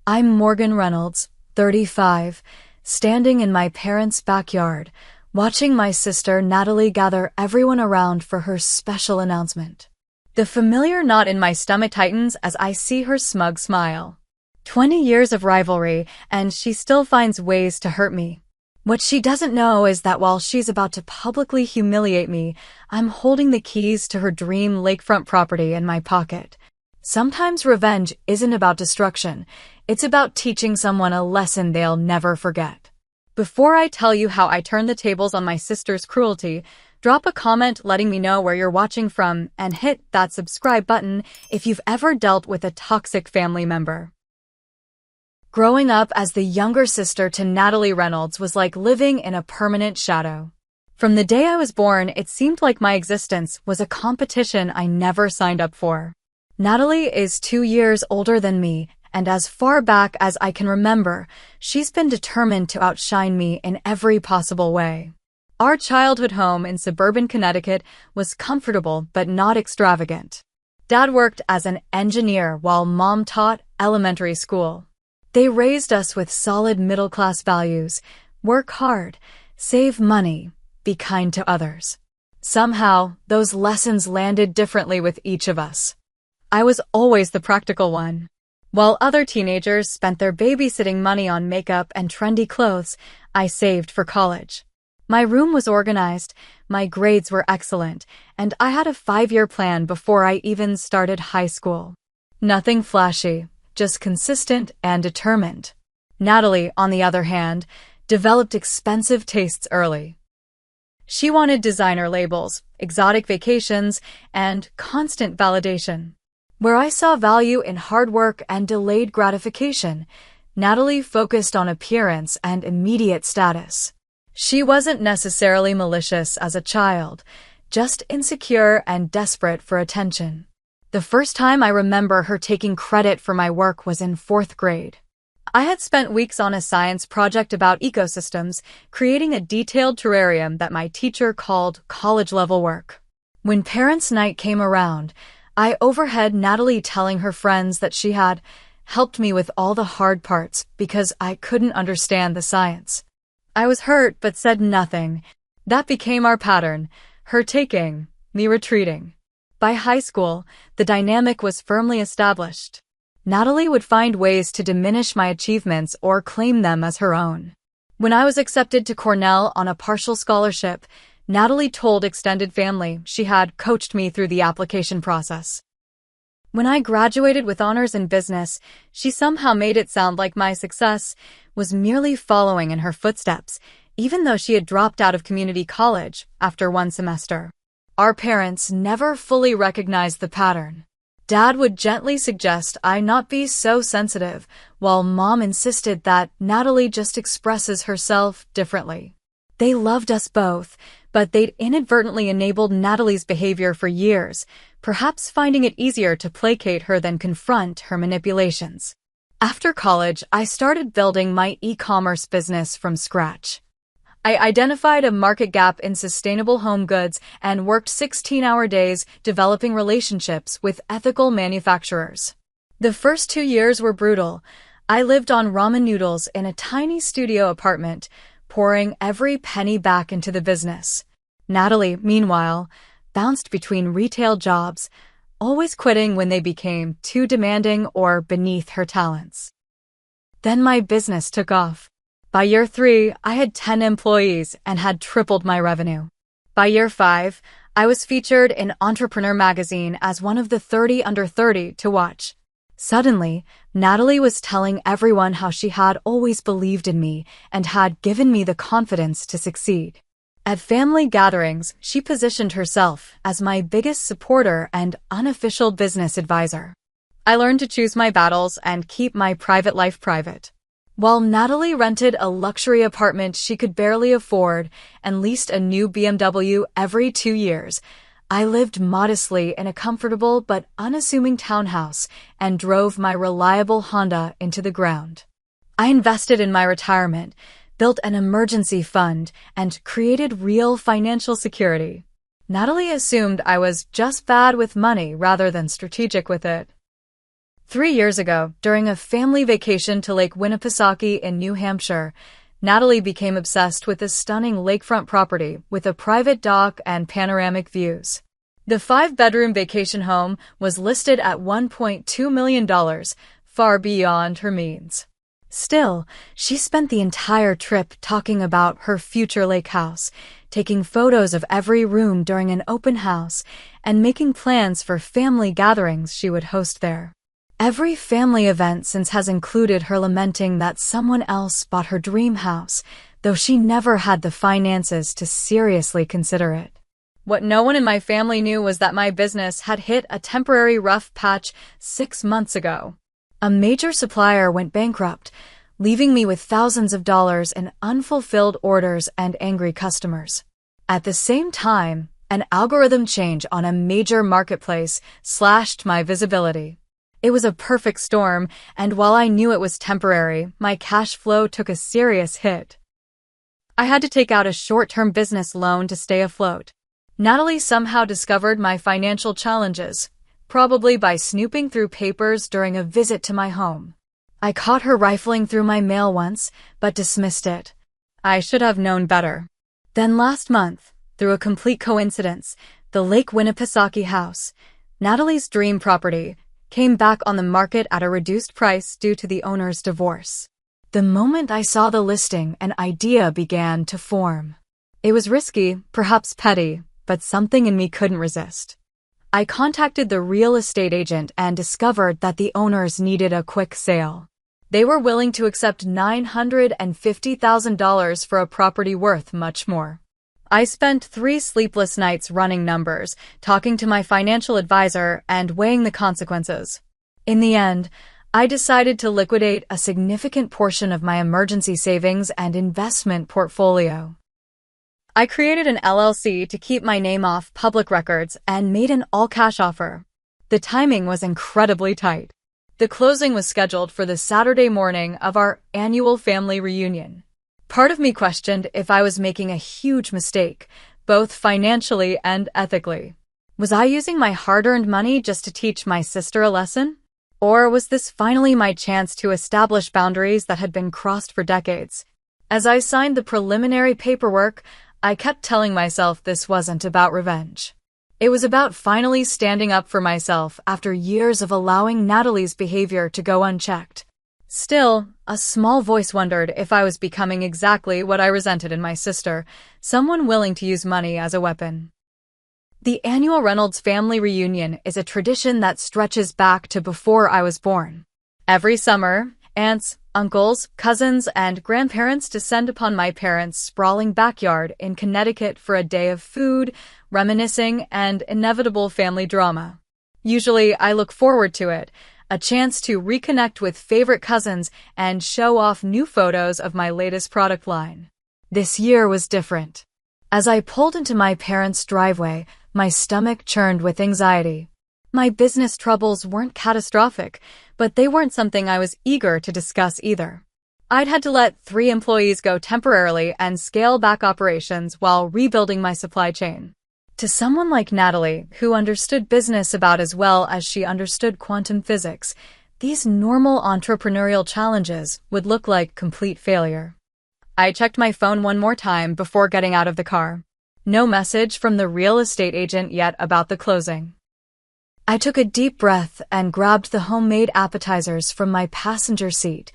I'm Morgan Reynolds, 35, standing in my parents' backyard, watching my sister Natalie gather everyone around for her special announcement. The familiar knot in my stomach tightens as I see her smug smile. 20 years of rivalry, and she still finds ways to hurt me. What she doesn't know is that while she's about to publicly humiliate me, I'm holding the keys to her dream lakefront property in my pocket. Sometimes revenge isn't about destruction, it's about teaching someone a lesson they'll never forget. Before I tell you how I turn the tables on my sister's cruelty, drop a comment letting me know where you're watching from and hit that subscribe button if you've ever dealt with a toxic family member. Growing up as the younger sister to Natalie Reynolds was like living in a permanent shadow. From the day I was born, it seemed like my existence was a competition I never signed up for. Natalie is 2 years older than me, and as far back as I can remember, she's been determined to outshine me in every possible way. Our childhood home in suburban Connecticut was comfortable but not extravagant. Dad worked as an engineer while Mom taught elementary school. They raised us with solid middle-class values: work hard, save money, be kind to others. Somehow, those lessons landed differently with each of us. I was always the practical one. While other teenagers spent their babysitting money on makeup and trendy clothes, I saved for college. My room was organized, my grades were excellent, and I had a 5-year plan before I even started high school. Nothing flashy, just consistent and determined. Natalie, on the other hand, developed expensive tastes early. She wanted designer labels, exotic vacations, and constant validation. Where I saw value in hard work and delayed gratification, Natalie focused on appearance and immediate status. She wasn't necessarily malicious as a child, just insecure and desperate for attention. The first time I remember her taking credit for my work was in 4th grade. I had spent weeks on a science project about ecosystems, creating a detailed terrarium that my teacher called college-level work. When Parents' Night came around, I overheard Natalie telling her friends that she had helped me with all the hard parts because I couldn't understand the science. I was hurt but said nothing. That became our pattern, her taking, me retreating. By high school, the dynamic was firmly established. Natalie would find ways to diminish my achievements or claim them as her own. When I was accepted to Cornell on a partial scholarship, Natalie told extended family she had coached me through the application process. When I graduated with honors in business, she somehow made it sound like my success was merely following in her footsteps, even though she had dropped out of community college after 1 semester. Our parents never fully recognized the pattern. Dad would gently suggest I not be so sensitive, while Mom insisted that Natalie just expresses herself differently. They loved us both, but they'd inadvertently enabled Natalie's behavior for years, perhaps finding it easier to placate her than confront her manipulations. After college, I started building my e-commerce business from scratch. I identified a market gap in sustainable home goods and worked 16-hour days developing relationships with ethical manufacturers. The first 2 years were brutal. I lived on ramen noodles in a tiny studio apartment, pouring every penny back into the business. Natalie, meanwhile, bounced between retail jobs, always quitting when they became too demanding or beneath her talents. Then my business took off. By year 3, I had 10 employees and had tripled my revenue. By year 5, I was featured in Entrepreneur magazine as one of the 30 under 30 to watch. Suddenly, Natalie was telling everyone how she had always believed in me and had given me the confidence to succeed. At family gatherings, she positioned herself as my biggest supporter and unofficial business advisor. I learned to choose my battles and keep my private life private. While Natalie rented a luxury apartment she could barely afford and leased a new BMW every 2 years, I lived modestly in a comfortable but unassuming townhouse and drove my reliable Honda into the ground. I invested in my retirement, built an emergency fund, and created real financial security. Natalie assumed I was just bad with money rather than strategic with it. 3 years ago, during a family vacation to Lake Winnipesaukee in New Hampshire, Natalie became obsessed with this stunning lakefront property with a private dock and panoramic views. The 5-bedroom vacation home was listed at $1.2 million, far beyond her means. Still, she spent the entire trip talking about her future lake house, taking photos of every room during an open house, and making plans for family gatherings she would host there. Every family event since has included her lamenting that someone else bought her dream house, though she never had the finances to seriously consider it. What no one in my family knew was that my business had hit a temporary rough patch 6 months ago. A major supplier went bankrupt, leaving me with thousands of dollars in unfulfilled orders and angry customers. At the same time, an algorithm change on a major marketplace slashed my visibility. It was a perfect storm, and while I knew it was temporary, my cash flow took a serious hit. I had to take out a short-term business loan to stay afloat. Natalie somehow discovered my financial challenges, probably by snooping through papers during a visit to my home. I caught her rifling through my mail once, but dismissed it. I should have known better. Then last month, through a complete coincidence, the Lake Winnipesaukee house, Natalie's dream property, came back on the market at a reduced price due to the owner's divorce. The moment I saw the listing, an idea began to form. It was risky, perhaps petty, but something in me couldn't resist. I contacted the real estate agent and discovered that the owners needed a quick sale. They were willing to accept $950,000 for a property worth much more. I spent 3 sleepless nights running numbers, talking to my financial advisor, and weighing the consequences. In the end, I decided to liquidate a significant portion of my emergency savings and investment portfolio. I created an LLC to keep my name off public records and made an all-cash offer. The timing was incredibly tight. The closing was scheduled for the Saturday morning of our annual family reunion. Part of me questioned if I was making a huge mistake, both financially and ethically. Was I using my hard-earned money just to teach my sister a lesson? Or was this finally my chance to establish boundaries that had been crossed for decades? As I signed the preliminary paperwork, I kept telling myself this wasn't about revenge. It was about finally standing up for myself after years of allowing Natalie's behavior to go unchecked. Still, a small voice wondered if I was becoming exactly what I resented in my sister, someone willing to use money as a weapon. The annual Reynolds family reunion is a tradition that stretches back to before I was born. Every summer, aunts, uncles, cousins, and grandparents descend upon my parents' sprawling backyard in Connecticut for a day of food, reminiscing, and inevitable family drama. Usually, I look forward to it, a chance to reconnect with favorite cousins and show off new photos of my latest product line. This year was different. As I pulled into my parents' driveway, my stomach churned with anxiety. My business troubles weren't catastrophic, but they weren't something I was eager to discuss either. I'd had to let 3 employees go temporarily and scale back operations while rebuilding my supply chain. To someone like Natalie, who understood business about as well as she understood quantum physics, these normal entrepreneurial challenges would look like complete failure. I checked my phone one more time before getting out of the car. No message from the real estate agent yet about the closing. I took a deep breath and grabbed the homemade appetizers from my passenger seat.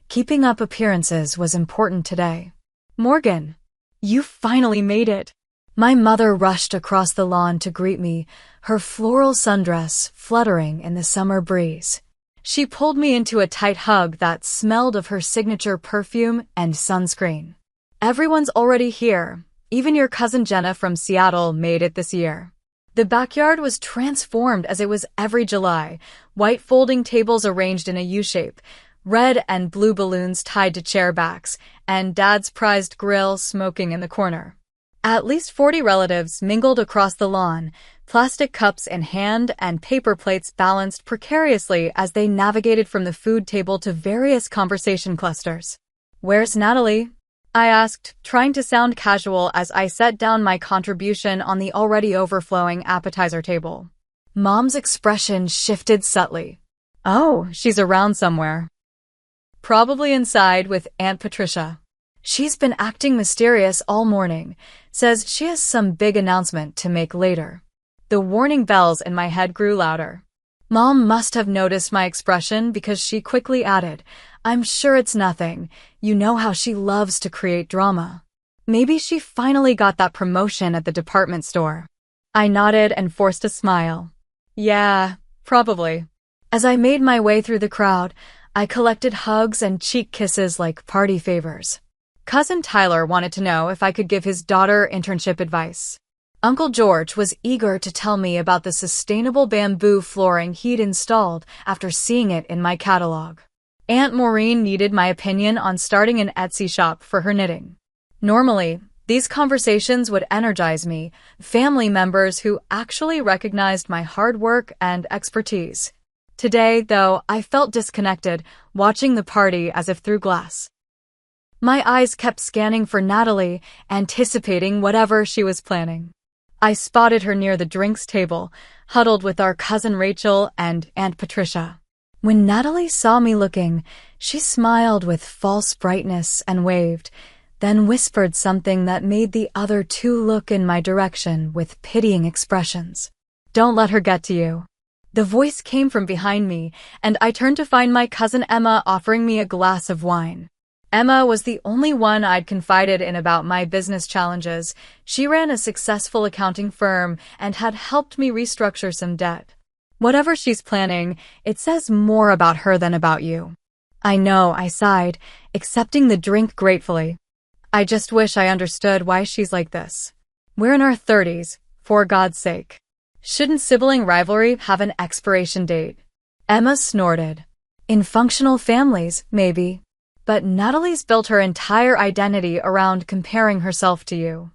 Keeping up appearances was important today. "Morgan, you finally made it." My mother rushed across the lawn to greet me, her floral sundress fluttering in the summer breeze. She pulled me into a tight hug that smelled of her signature perfume and sunscreen. "Everyone's already here. Even your cousin Jenna from Seattle made it this year." The backyard was transformed as it was every July, white folding tables arranged in a U-shape, red and blue balloons tied to chair backs, and Dad's prized grill smoking in the corner. At least 40 relatives mingled across the lawn, plastic cups in hand and paper plates balanced precariously as they navigated from the food table to various conversation clusters. "Where's Natalie?" I asked, trying to sound casual as I set down my contribution on the already overflowing appetizer table. Mom's expression shifted subtly. Oh, she's around somewhere. Probably inside with Aunt Patricia. She's been acting mysterious all morning, says she has some big announcement to make later. The warning bells in my head grew louder. Mom must have noticed my expression because she quickly added, I'm sure it's nothing. You know how she loves to create drama. Maybe she finally got that promotion at the department store. I nodded and forced a smile. Yeah, probably. As I made my way through the crowd, I collected hugs and cheek kisses like party favors. Cousin Tyler wanted to know if I could give his daughter internship advice. Uncle George was eager to tell me about the sustainable bamboo flooring he'd installed after seeing it in my catalog. Aunt Maureen needed my opinion on starting an Etsy shop for her knitting. Normally, these conversations would energize me, family members who actually recognized my hard work and expertise. Today, though, I felt disconnected, watching the party as if through glass. My eyes kept scanning for Natalie, anticipating whatever she was planning. I spotted her near the drinks table, huddled with our cousin Rachel and Aunt Patricia. When Natalie saw me looking, she smiled with false brightness and waved, then whispered something that made the other two look in my direction with pitying expressions. Don't let her get to you. The voice came from behind me, and I turned to find my cousin Emma offering me a glass of wine. Emma was the only one I'd confided in about my business challenges. She ran a successful accounting firm and had helped me restructure some debt. Whatever she's planning, it says more about her than about you. I know, I sighed, accepting the drink gratefully. I just wish I understood why she's like this. We're in our 30s, for God's sake. Shouldn't sibling rivalry have an expiration date? Emma snorted. In functional families, maybe. But Natalie's built her entire identity around comparing herself to you.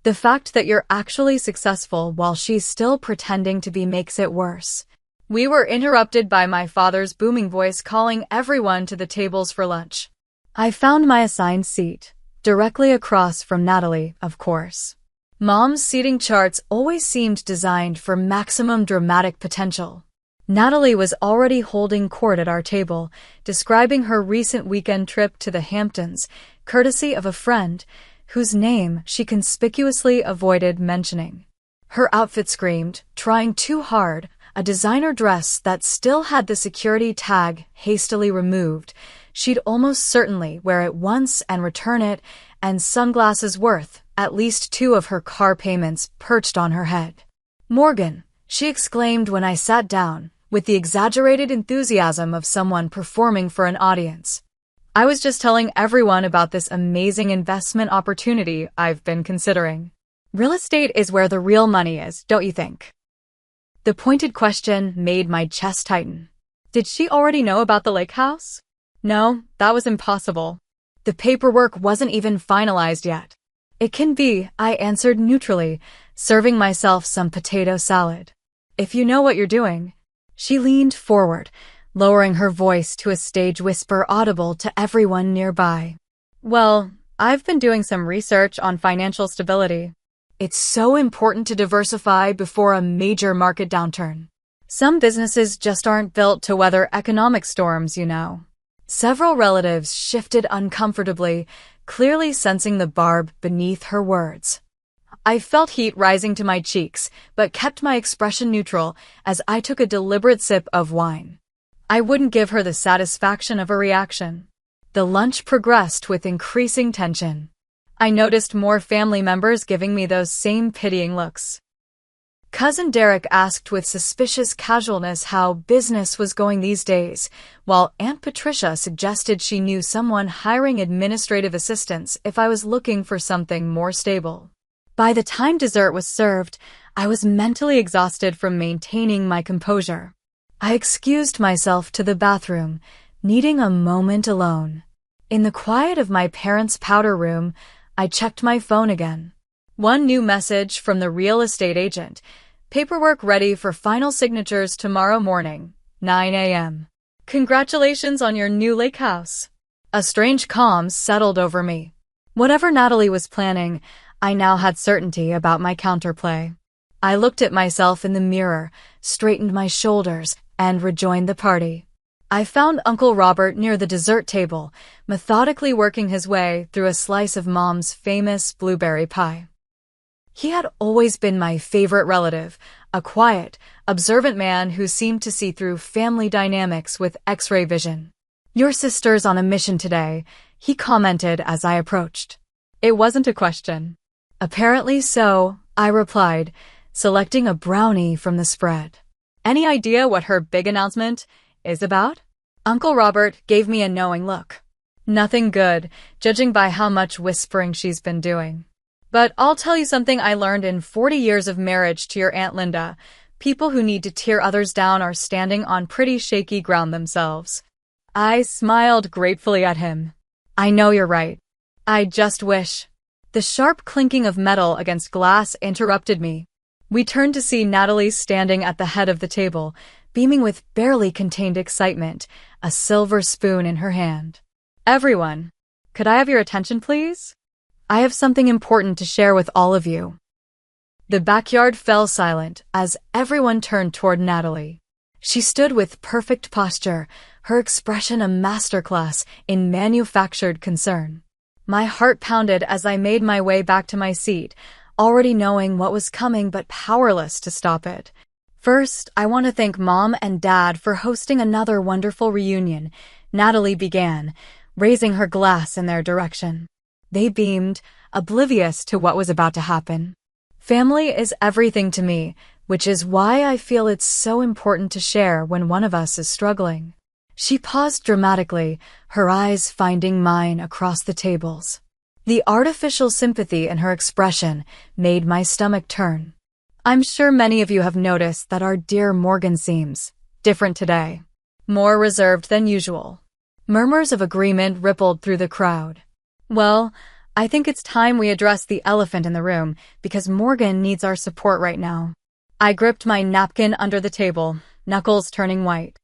The fact that you're actually successful while she's still pretending to be makes it worse. We were interrupted by my father's booming voice calling everyone to the tables for lunch. I found my assigned seat, directly across from Natalie, of course. Mom's seating charts always seemed designed for maximum dramatic potential. Natalie was already holding court at our table, describing her recent weekend trip to the Hamptons, courtesy of a friend, whose name she conspicuously avoided mentioning. Her outfit screamed, trying too hard, a designer dress that still had the security tag hastily removed. She'd almost certainly wear it once and return it, and sunglasses worth at least 2 of her car payments perched on her head. Morgan, she exclaimed when I sat down, with the exaggerated enthusiasm of someone performing for an audience. I was just telling everyone about this amazing investment opportunity I've been considering. Real estate is where the real money is, don't you think? The pointed question made my chest tighten. Did she already know about the lake house? No, that was impossible. The paperwork wasn't even finalized yet. It can be, I answered neutrally, serving myself some potato salad. If you know what you're doing. She leaned forward, lowering her voice to a stage whisper audible to everyone nearby. Well, I've been doing some research on financial stability. It's so important to diversify before a major market downturn. Some businesses just aren't built to weather economic storms, you know. Several relatives shifted uncomfortably, clearly sensing the barb beneath her words. I felt heat rising to my cheeks, but kept my expression neutral as I took a deliberate sip of wine. I wouldn't give her the satisfaction of a reaction. The lunch progressed with increasing tension. I noticed more family members giving me those same pitying looks. Cousin Derek asked with suspicious casualness how business was going these days, while Aunt Patricia suggested she knew someone hiring administrative assistants if I was looking for something more stable. By the time dessert was served, I was mentally exhausted from maintaining my composure. I excused myself to the bathroom, needing a moment alone. In the quiet of my parents' powder room, I checked my phone again. One new message from the real estate agent. Paperwork ready for final signatures tomorrow morning, 9 a.m. Congratulations on your new lake house. A strange calm settled over me. Whatever Natalie was planning, I now had certainty about my counterplay. I looked at myself in the mirror, straightened my shoulders, and rejoined the party. I found Uncle Robert near the dessert table, methodically working his way through a slice of Mom's famous blueberry pie. He had always been my favorite relative, a quiet, observant man who seemed to see through family dynamics with X-ray vision. "Your sister's on a mission today," he commented as I approached. It wasn't a question. "Apparently so," I replied, selecting a brownie from the spread. "Any idea what her big announcement is about?" Uncle Robert gave me a knowing look. "Nothing good, judging by how much whispering she's been doing. But I'll tell you something I learned in 40 years of marriage to your Aunt Linda. People who need to tear others down are standing on pretty shaky ground themselves." I smiled gratefully at him. "I know you're right. I just wish." The sharp clinking of metal against glass interrupted me. We turned to see Natalie standing at the head of the table, beaming with barely contained excitement, a silver spoon in her hand. "Everyone, could I have your attention, please? I have something important to share with all of you." The backyard fell silent as everyone turned toward Natalie. She stood with perfect posture, her expression a masterclass in manufactured concern. My heart pounded as I made my way back to my seat, already knowing what was coming but powerless to stop it. "First, I want to thank Mom and Dad for hosting another wonderful reunion," Natalie began, raising her glass in their direction. They beamed, oblivious to what was about to happen. "Family is everything to me, which is why I feel it's so important to share when one of us is struggling." She paused dramatically, her eyes finding mine across the tables. The artificial sympathy in her expression made my stomach turn. "I'm sure many of you have noticed that our dear Morgan seems different today. More reserved than usual." Murmurs of agreement rippled through the crowd. "Well, I think it's time we address the elephant in the room because Morgan needs our support right now." I gripped my napkin under the table, knuckles turning white.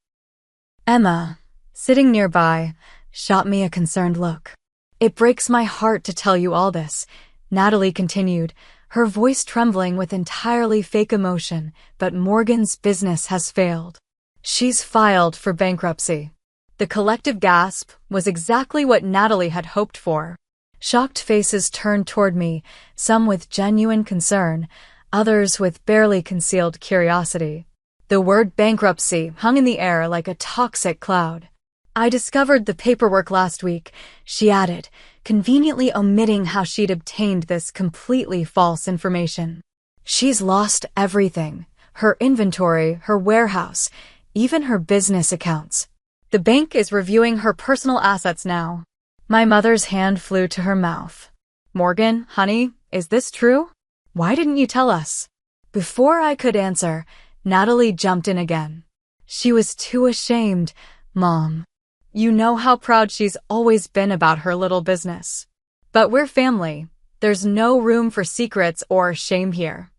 Emma, sitting nearby, shot me a concerned look. "It breaks my heart to tell you all this," Natalie continued, her voice trembling with entirely fake emotion, "but Morgan's business has failed. She's filed for bankruptcy." The collective gasp was exactly what Natalie had hoped for. Shocked faces turned toward me, some with genuine concern, others with barely concealed curiosity. The word bankruptcy hung in the air like a toxic cloud. "I discovered the paperwork last week," she added, conveniently omitting how she'd obtained this completely false information. "She's lost everything, her inventory, her warehouse, even her business accounts. The bank is reviewing her personal assets now." My mother's hand flew to her mouth. "Morgan, honey, is this true? Why didn't you tell us?" Before I could answer, Natalie jumped in again. "She was too ashamed, Mom. You know how proud she's always been about her little business. But we're family. There's no room for secrets or shame here."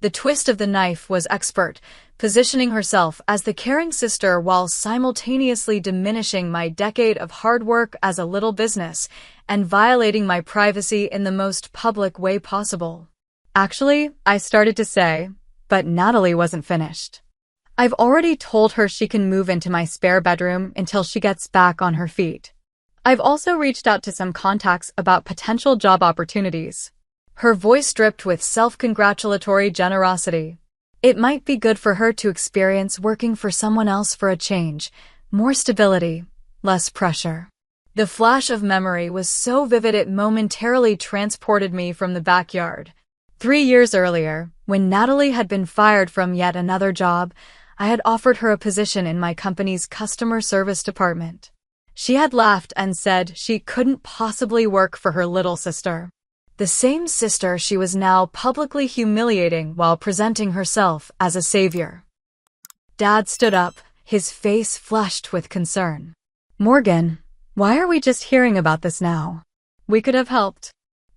The twist of the knife was expert, positioning herself as the caring sister while simultaneously diminishing my decade of hard work as a little business and violating my privacy in the most public way possible. "Actually," I started to say, but Natalie wasn't finished. "I've already told her she can move into my spare bedroom until she gets back on her feet. I've also reached out to some contacts about potential job opportunities." Her voice dripped with self-congratulatory generosity. "It might be good for her to experience working for someone else for a change, more stability, less pressure." The flash of memory was so vivid it momentarily transported me from the backyard. 3 years earlier, when Natalie had been fired from yet another job, I had offered her a position in my company's customer service department. She had laughed and said she couldn't possibly work for her little sister. The same sister she was now publicly humiliating while presenting herself as a savior. Dad stood up, his face flushed with concern. "Morgan, why are we just hearing about this now? We could have helped."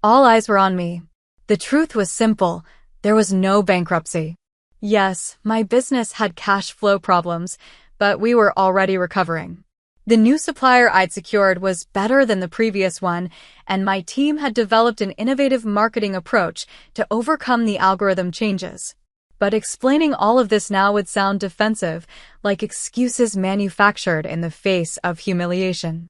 All eyes were on me. The truth was simple. There was no bankruptcy. Yes, my business had cash flow problems, but we were already recovering. The new supplier I'd secured was better than the previous one, and my team had developed an innovative marketing approach to overcome the algorithm changes. But explaining all of this now would sound defensive, like excuses manufactured in the face of humiliation.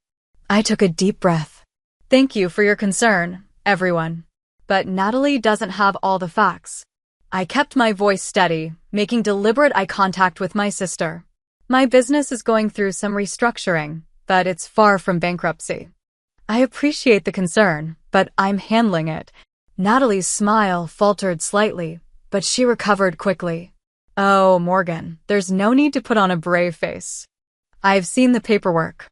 I took a deep breath. Thank you for your concern, everyone. But Natalie doesn't have all the facts. I kept my voice steady, making deliberate eye contact with my sister. My business is going through some restructuring, but it's far from bankruptcy. I appreciate the concern, but I'm handling it. Natalie's smile faltered slightly, but she recovered quickly. Oh, Morgan, there's no need to put on a brave face. I've seen the paperwork.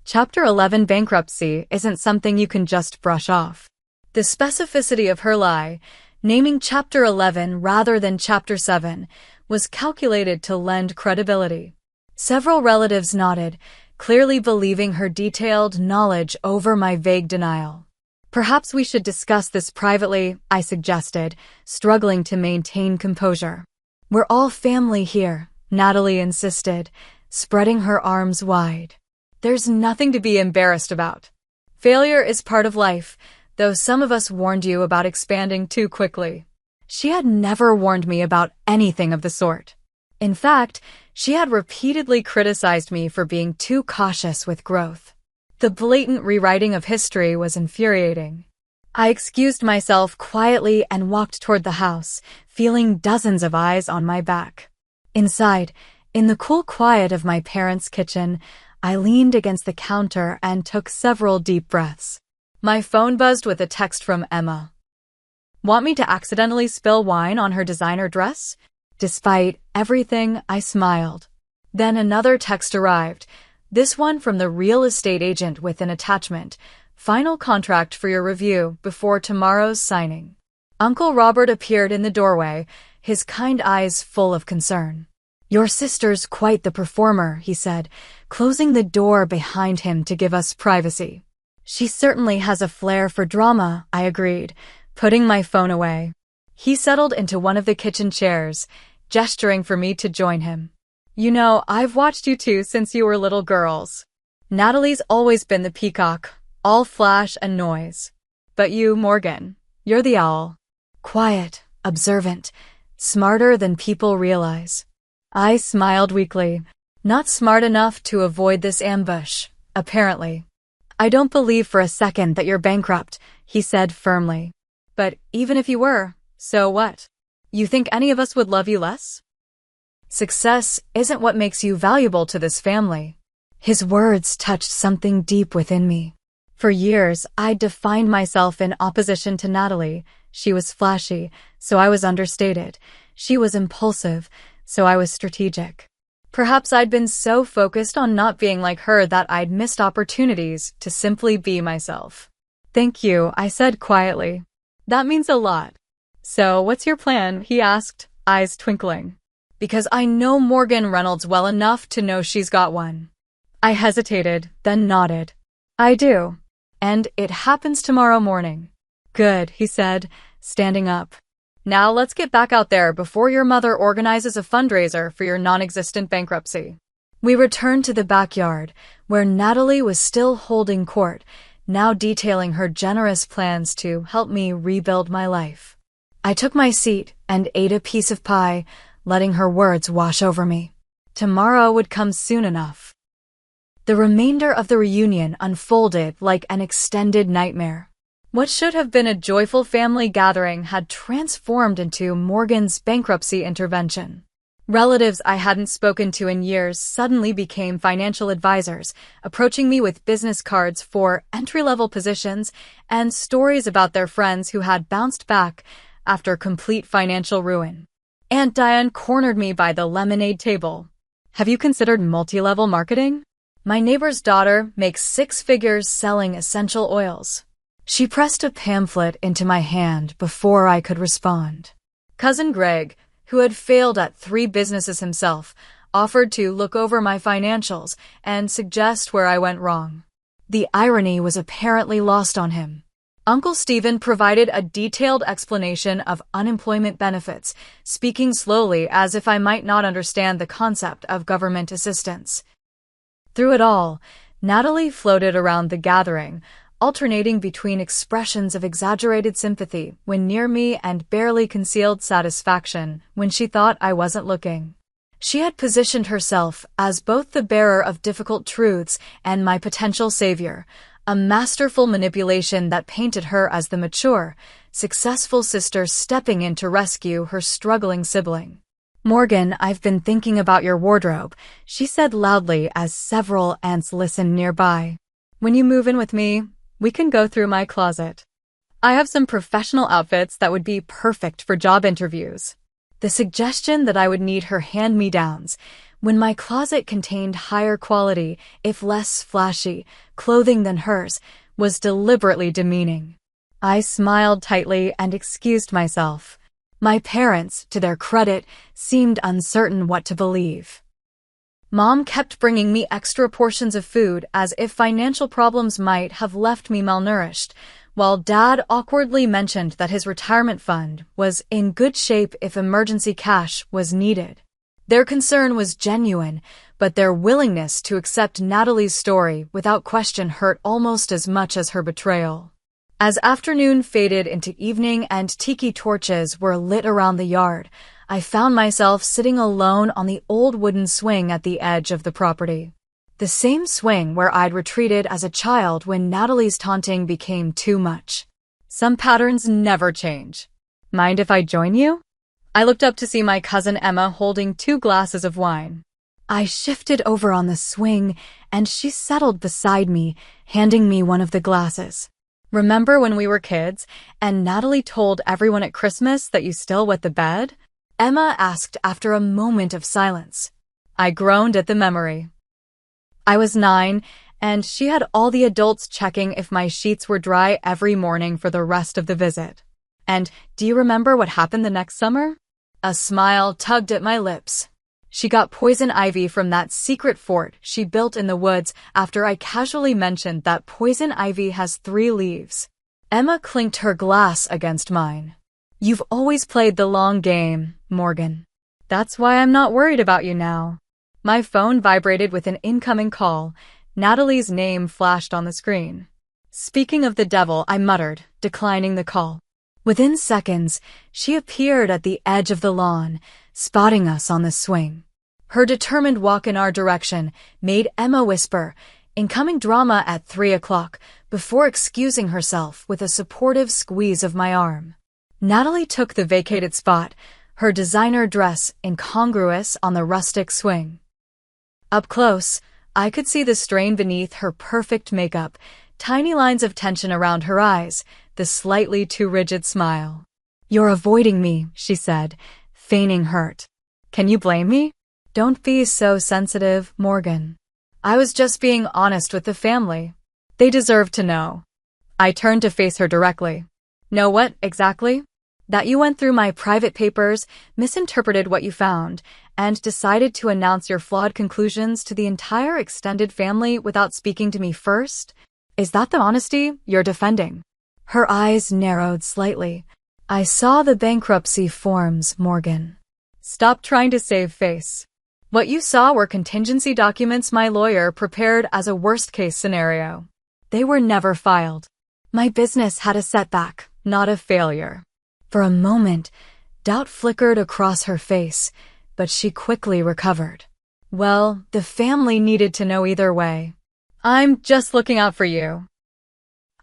Chapter 11 Bankruptcy isn't something you can just brush off. The specificity of her lie, naming Chapter 11 rather than Chapter 7, was calculated to lend credibility. Several relatives nodded, clearly believing her detailed knowledge over my vague denial. Perhaps we should discuss this privately, I suggested, struggling to maintain composure. We're all family here, Natalie insisted, spreading her arms wide. There's nothing to be embarrassed about. Failure is part of life, though some of us warned you about expanding too quickly. She had never warned me about anything of the sort. In fact, she had repeatedly criticized me for being too cautious with growth. The blatant rewriting of history was infuriating. I excused myself quietly and walked toward the house, feeling dozens of eyes on my back. Inside, in the cool quiet of my parents' kitchen, I leaned against the counter and took several deep breaths. My phone buzzed with a text from Emma. Want me to accidentally spill wine on her designer dress? Despite everything, I smiled. Then another text arrived, this one from the real estate agent with an attachment. Final contract for your review before tomorrow's signing. Uncle Robert appeared in the doorway, his kind eyes full of concern. Your sister's quite the performer, he said, closing the door behind him to give us privacy. She certainly has a flair for drama, I agreed, putting my phone away. He settled into one of the kitchen chairs, gesturing for me to join him. You know, I've watched you two since you were little girls. Natalie's always been the peacock, all flash and noise. But you, Morgan, you're the owl. Quiet, observant, smarter than people realize. I smiled weakly. Not smart enough to avoid this ambush, apparently. I don't believe for a second that you're bankrupt, he said firmly. But even if you were, so what? You think any of us would love you less? Success isn't what makes you valuable to this family. His words touched something deep within me. For years, I'd defined myself in opposition to Natalie. She was flashy, so I was understated. She was impulsive, so I was strategic. Perhaps I'd been so focused on not being like her that I'd missed opportunities to simply be myself. Thank you, I said quietly. That means a lot. So, what's your plan? He asked, eyes twinkling. Because I know Morgan Reynolds well enough to know she's got one. I hesitated, then nodded. I do. And it happens tomorrow morning. Good, he said, standing up. Now let's get back out there before your mother organizes a fundraiser for your non-existent bankruptcy. We returned to the backyard, where Natalie was still holding court, now detailing her generous plans to help me rebuild my life. I took my seat and ate a piece of pie, letting her words wash over me. Tomorrow would come soon enough. The remainder of the reunion unfolded like an extended nightmare. What should have been a joyful family gathering had transformed into Morgan's bankruptcy intervention. Relatives I hadn't spoken to in years suddenly became financial advisors, approaching me with business cards for entry-level positions and stories about their friends who had bounced back after complete financial ruin. Aunt Diane cornered me by the lemonade table. Have you considered multi-level marketing? My neighbor's daughter makes 6 figures selling essential oils. She pressed a pamphlet into my hand before I could respond. Cousin Greg, who had failed at 3 businesses himself, offered to look over my financials and suggest where I went wrong. The irony was apparently lost on him. Uncle Stephen provided a detailed explanation of unemployment benefits, speaking slowly as if I might not understand the concept of government assistance. Through it all, Natalie floated around the gathering, alternating between expressions of exaggerated sympathy when near me and barely concealed satisfaction when she thought I wasn't looking. She had positioned herself as both the bearer of difficult truths and my potential savior, a masterful manipulation that painted her as the mature, successful sister stepping in to rescue her struggling sibling. "Morgan, I've been thinking about your wardrobe," she said loudly as several aunts listened nearby. "When you move in with me, we can go through my closet. I have some professional outfits that would be perfect for job interviews." The suggestion that I would need her hand-me-downs when my closet contained higher quality, if less flashy, clothing than hers was deliberately demeaning. I smiled tightly and excused myself. My parents, to their credit, seemed uncertain what to believe. Mom kept bringing me extra portions of food as if financial problems might have left me malnourished, while Dad awkwardly mentioned that his retirement fund was in good shape if emergency cash was needed. Their concern was genuine, but their willingness to accept Natalie's story without question hurt almost as much as her betrayal. As afternoon faded into evening and tiki torches were lit around the yard, I found myself sitting alone on the old wooden swing at the edge of the property. The same swing where I'd retreated as a child when Natalie's taunting became too much. Some patterns never change. "Mind if I join you?" I looked up to see my cousin Emma holding 2 glasses of wine. I shifted over on the swing, and she settled beside me, handing me one of the glasses. "Remember when we were kids, and Natalie told everyone at Christmas that you still wet the bed?" Emma asked after a moment of silence. I groaned at the memory. I was 9, and she had all the adults checking if my sheets were dry every morning for the rest of the visit. "And do you remember what happened the next summer?" A smile tugged at my lips. She got poison ivy from that secret fort she built in the woods after I casually mentioned that poison ivy has 3 leaves. Emma clinked her glass against mine. "You've always played the long game, Morgan. That's why I'm not worried about you now." My phone vibrated with an incoming call. Natalie's name flashed on the screen. "Speaking of the devil," I muttered, declining the call. Within seconds, she appeared at the edge of the lawn, spotting us on the swing. Her determined walk in our direction made Emma whisper, "Incoming drama at 3 o'clock," before excusing herself with a supportive squeeze of my arm. Natalie took the vacated spot, her designer dress incongruous on the rustic swing. Up close, I could see the strain beneath her perfect makeup, tiny lines of tension around her eyes, the slightly too rigid smile. "You're avoiding me," she said, feigning hurt. "Can you blame me?" "Don't be so sensitive, Morgan. I was just being honest with the family. They deserve to know." I turned to face her directly. "Know what, exactly?" "That you went through my private papers, misinterpreted what you found, and decided to announce your flawed conclusions to the entire extended family without speaking to me first? Is that the honesty you're defending?" Her eyes narrowed slightly. "I saw the bankruptcy forms, Morgan. Stop trying to save face. What you saw were contingency documents my lawyer prepared as a worst-case scenario. They were never filed. My business had a setback, not a failure." For a moment, doubt flickered across her face, but she quickly recovered. "Well, the family needed to know either way. I'm just looking out for you.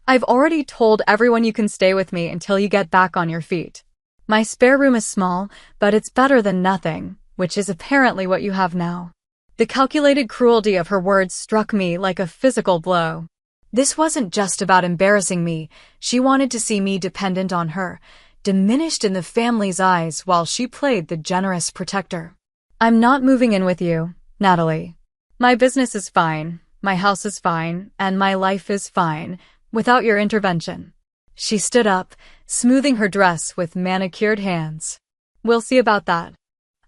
I've already told everyone you can stay with me until you get back on your feet. My spare room is small, but it's better than nothing, which is apparently what you have now." The calculated cruelty of her words struck me like a physical blow. This wasn't just about embarrassing me. She wanted to see me dependent on her, diminished in the family's eyes while she played the generous protector. "I'm not moving in with you, Natalie. My business is fine, my house is fine, and my life is fine, without your intervention." She stood up, smoothing her dress with manicured hands. "We'll see about that.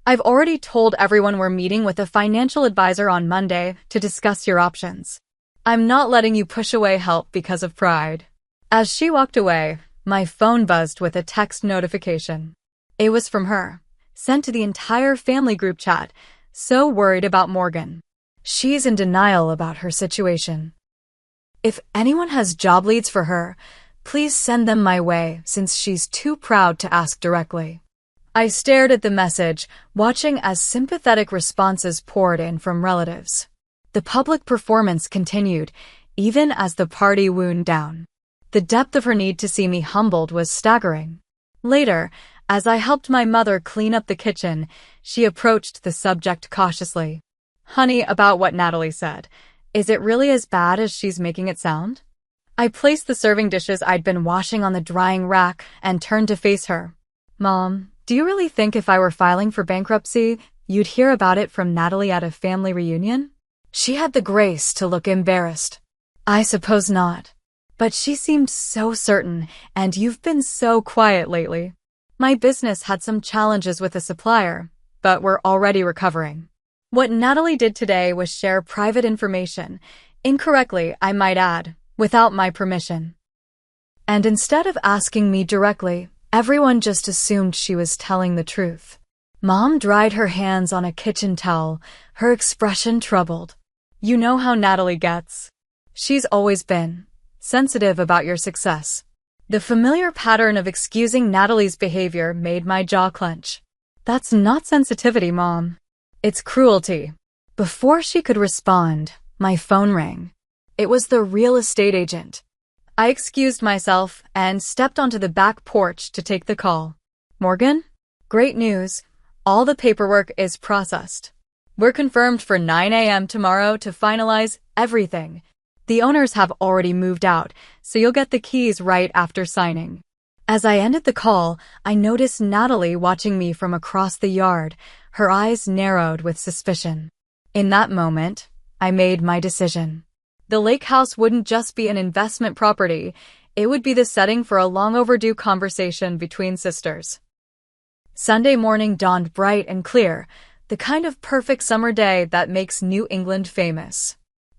I've already told everyone we're meeting with a financial advisor on Monday to discuss your options. I'm not letting you push away help because of pride." As she walked away, my phone buzzed with a text notification. It was from her, sent to the entire family group chat, "So worried about Morgan. She's in denial about her situation." If anyone has job leads for her, please send them my way since she's too proud to ask directly. I stared at the message, watching as sympathetic responses poured in from relatives. The public performance continued, even as the party wound down. The depth of her need to see me humbled was staggering. Later, as I helped my mother clean up the kitchen, she approached the subject cautiously. "Honey, about what Natalie said. Is it really as bad as she's making it sound?" I placed the serving dishes I'd been washing on the drying rack and turned to face her. "Mom, do you really think if I were filing for bankruptcy, you'd hear about it from Natalie at a family reunion?" She had the grace to look embarrassed. "I suppose not. But she seemed so certain, and you've been so quiet lately. My business had some challenges with a supplier, but we're already recovering." What Natalie did today was share private information, incorrectly, I might add, without my permission. And instead of asking me directly, everyone just assumed she was telling the truth. Mom dried her hands on a kitchen towel, her expression troubled. "You know how Natalie gets. She's always been sensitive about your success." The familiar pattern of excusing Natalie's behavior made my jaw clench. "That's not sensitivity, Mom. It's cruelty." Before she could respond, my phone rang. It was the real estate agent. I excused myself and stepped onto the back porch to take the call. "Morgan? Great news. All the paperwork is processed. We're confirmed for 9 a.m. tomorrow to finalize everything. The owners have already moved out, so you'll get the keys right after signing." As I ended the call, I noticed Natalie watching me from across the yard, her eyes narrowed with suspicion. In that moment, I made my decision. The lake house wouldn't just be an investment property, it would be the setting for a long overdue conversation between sisters. Sunday morning dawned bright and clear, the kind of perfect summer day that makes New England famous.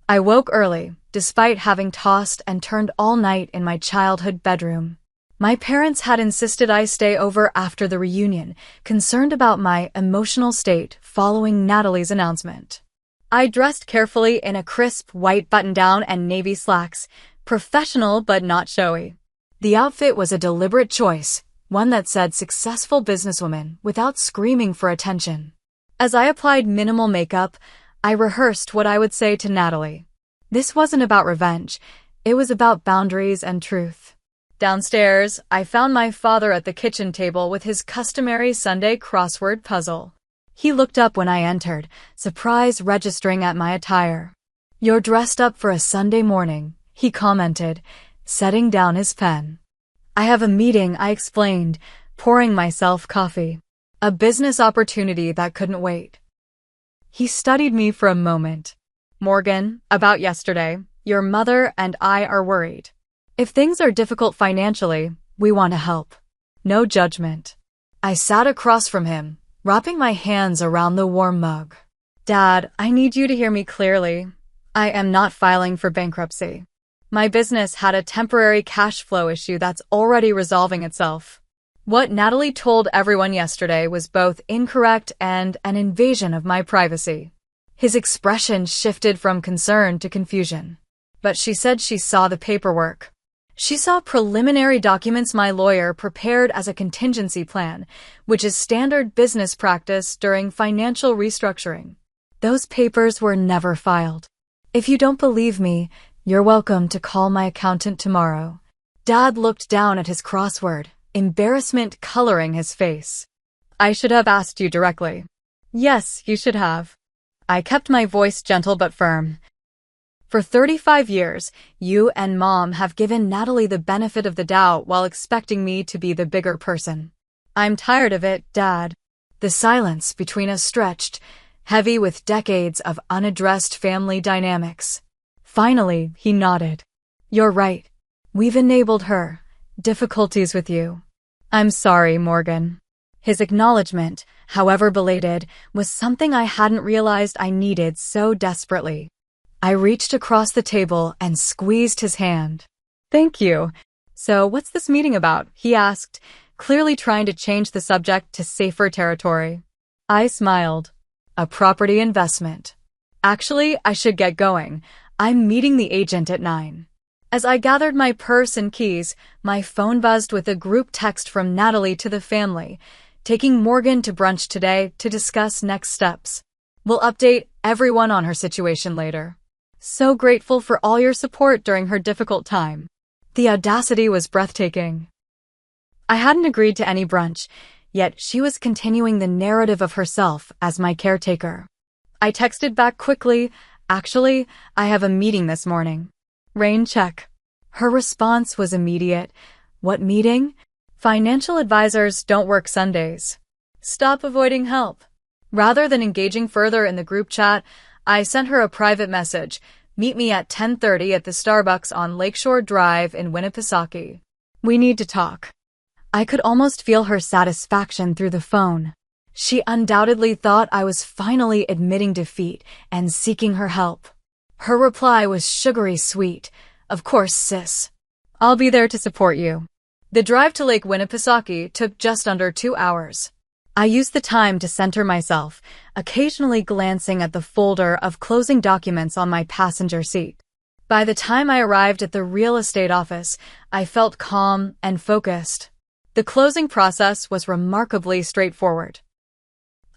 I woke early, despite having tossed and turned all night in my childhood bedroom. My parents had insisted I stay over after the reunion, concerned about my emotional state following Natalie's announcement. I dressed carefully in a crisp white button-down and navy slacks, professional but not showy. The outfit was a deliberate choice, one that said successful businesswoman without screaming for attention. As I applied minimal makeup, I rehearsed what I would say to Natalie. This wasn't about revenge, it was about boundaries and truth. Downstairs, I found my father at the kitchen table with his customary Sunday crossword puzzle. He looked up when I entered, surprise registering at my attire. "You're dressed up for a Sunday morning," he commented, setting down his pen. "I have a meeting," I explained, pouring myself coffee. "A business opportunity that couldn't wait." He studied me for a moment. "Morgan, about yesterday, your mother and I are worried. If things are difficult financially, we want to help. No judgment." I sat across from him, wrapping my hands around the warm mug. "Dad, I need you to hear me clearly. I am not filing for bankruptcy. My business had a temporary cash flow issue that's already resolving itself. What Natalie told everyone yesterday was both incorrect and an invasion of my privacy." His expression shifted from concern to confusion. "But she said she saw the paperwork. She saw preliminary documents my lawyer prepared as a contingency plan, which is standard business practice during financial restructuring. Those papers were never filed. If you don't believe me, you're welcome to call my accountant tomorrow." Dad looked down at his crossword, embarrassment coloring his face. "I should have asked you directly." "Yes, you should have." I kept my voice gentle but firm. "For 35 years, you and Mom have given Natalie the benefit of the doubt while expecting me to be the bigger person. I'm tired of it, Dad." The silence between us stretched, heavy with decades of unaddressed family dynamics. Finally, he nodded. "You're right. We've enabled her. Difficulties with you." "I'm sorry, Morgan." His acknowledgement, however belated, was something I hadn't realized I needed so desperately. I reached across the table and squeezed his hand. "Thank you. So what's this meeting about?" he asked, clearly trying to change the subject to safer territory. I smiled. "A property investment. Actually, I should get going. I'm meeting the agent at 9. As I gathered my purse and keys, my phone buzzed with a group text from Natalie to the family, taking Morgan to brunch today to discuss next steps. We'll update everyone on her situation later. So grateful for all your support during her difficult time. The audacity was breathtaking. I hadn't agreed to any brunch, yet she was continuing the narrative of herself as my caretaker. I texted back quickly, "Actually, I have a meeting this morning." Rain check. Her response was immediate. "What meeting?" "Financial advisors don't work Sundays. Stop avoiding help." Rather than engaging further in the group chat, I sent her a private message. "Meet me at 10:30 at the Starbucks on Lakeshore Drive in Winnipesaukee. We need to talk." I could almost feel her satisfaction through the phone. She undoubtedly thought I was finally admitting defeat and seeking her help. Her reply was sugary sweet. "Of course, sis. I'll be there to support you." The drive to Lake Winnipesaukee took just under 2 hours. I used the time to center myself, occasionally glancing at the folder of closing documents on my passenger seat. By the time I arrived at the real estate office, I felt calm and focused. The closing process was remarkably straightforward.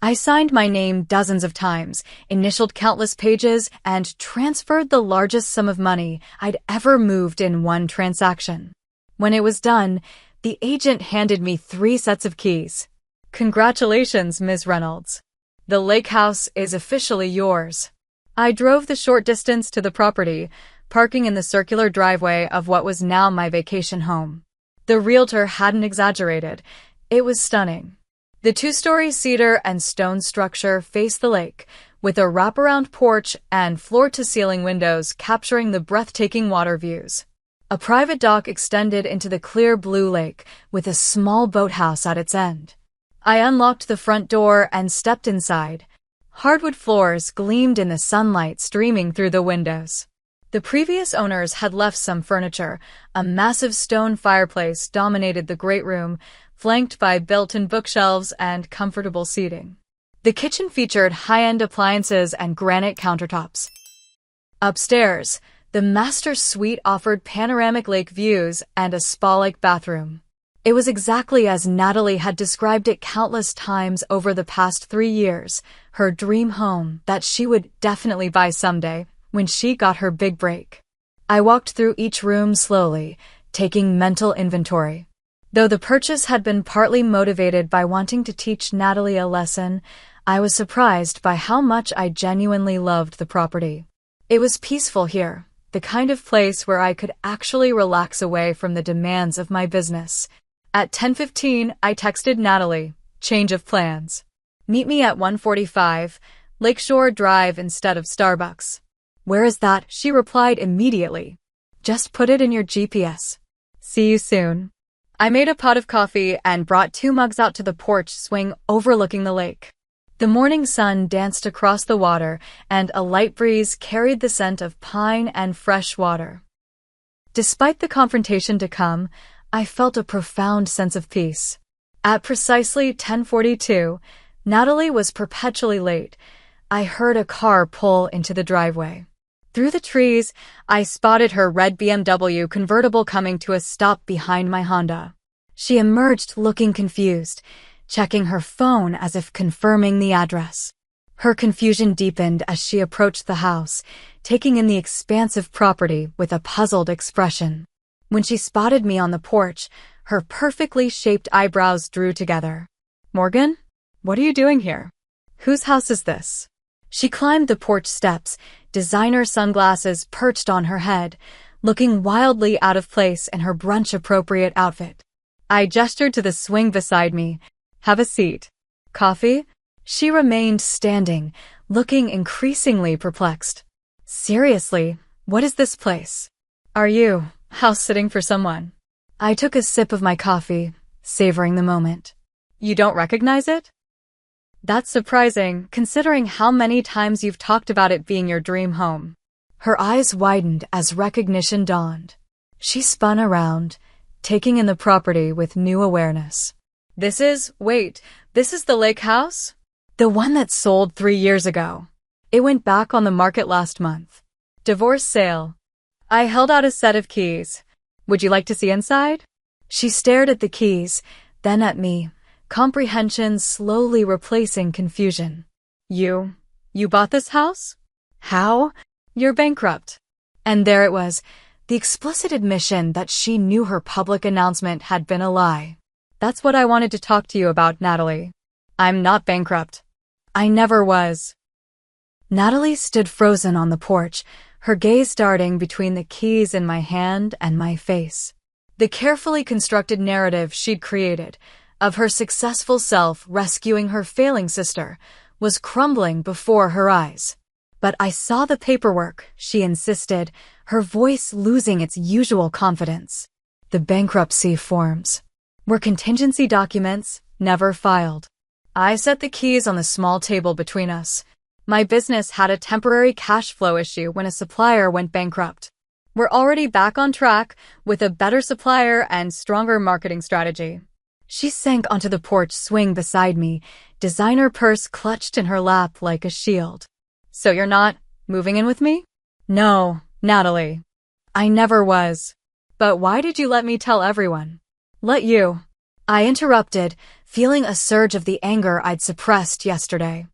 I signed my name dozens of times, initialed countless pages, and transferred the largest sum of money I'd ever moved in one transaction. When it was done, the agent handed me 3 sets of keys. "Congratulations, Ms. Reynolds. The lake house is officially yours." I drove the short distance to the property, parking in the circular driveway of what was now my vacation home. The realtor hadn't exaggerated. It was stunning. The 2-story cedar and stone structure faced the lake, with a wraparound porch and floor-to-ceiling windows capturing the breathtaking water views. A private dock extended into the clear blue lake, with a small boathouse at its end. I unlocked the front door and stepped inside. Hardwood floors gleamed in the sunlight streaming through the windows. The previous owners had left some furniture. A massive stone fireplace dominated the great room, flanked by built-in bookshelves and comfortable seating. The kitchen featured high-end appliances and granite countertops. Upstairs, the master suite offered panoramic lake views and a spa-like bathroom. It was exactly as Natalie had described it countless times over the past 3 years, her dream home that she would definitely buy someday when she got her big break. I walked through each room slowly, taking mental inventory. Though the purchase had been partly motivated by wanting to teach Natalie a lesson, I was surprised by how much I genuinely loved the property. It was peaceful here, the kind of place where I could actually relax away from the demands of my business. At 10:15, I texted Natalie, "Change of plans. Meet me at 1:45, Lakeshore Drive instead of Starbucks." "Where is that?" she replied immediately. "Just put it in your GPS. See you soon." I made a pot of coffee and brought 2 mugs out to the porch swing overlooking the lake. The morning sun danced across the water, and a light breeze carried the scent of pine and fresh water. Despite the confrontation to come, I felt a profound sense of peace. At precisely 10:42, Natalie was perpetually late. I heard a car pull into the driveway. Through the trees, I spotted her red BMW convertible coming to a stop behind my Honda. She emerged looking confused, checking her phone as if confirming the address. Her confusion deepened as she approached the house, taking in the expansive property with a puzzled expression. When she spotted me on the porch, her perfectly shaped eyebrows drew together. "Morgan? What are you doing here? Whose house is this?" She climbed the porch steps, designer sunglasses perched on her head, looking wildly out of place in her brunch-appropriate outfit. I gestured to the swing beside me. "Have a seat. Coffee?" She remained standing, looking increasingly perplexed. "Seriously, what is this place? Are you house-sitting for someone?" I took a sip of my coffee, savoring the moment. "You don't recognize it?" "That's surprising, considering how many times you've talked about it being your dream home." Her eyes widened as recognition dawned. She spun around, taking in the property with new awareness. This is the lake house?" "The one that sold 3 years ago. It went back on the market last month. Divorce sale." I held out a set of keys. Would you like to see inside? She stared at the keys, then at me, comprehension slowly replacing confusion. You bought this house? How? You're bankrupt. And there it was, the explicit admission that she knew her public announcement had been a lie. That's what I wanted to talk to you about, Natalie. I'm not bankrupt. I never was. Natalie stood frozen on the porch, her gaze darting between the keys in my hand and my face. The carefully constructed narrative she'd created, of her successful self rescuing her failing sister, was crumbling before her eyes. But I saw the paperwork, she insisted, her voice losing its usual confidence. The bankruptcy forms were contingency documents, never filed. I set the keys on the small table between us. My business had a temporary cash flow issue when a supplier went bankrupt. We're already back on track with a better supplier and stronger marketing strategy. She sank onto the porch swing beside me, designer purse clutched in her lap like a shield. So you're not moving in with me? No, Natalie. I never was. But why did you let me tell everyone? Let you. I interrupted, feeling a surge of the anger I'd suppressed yesterday.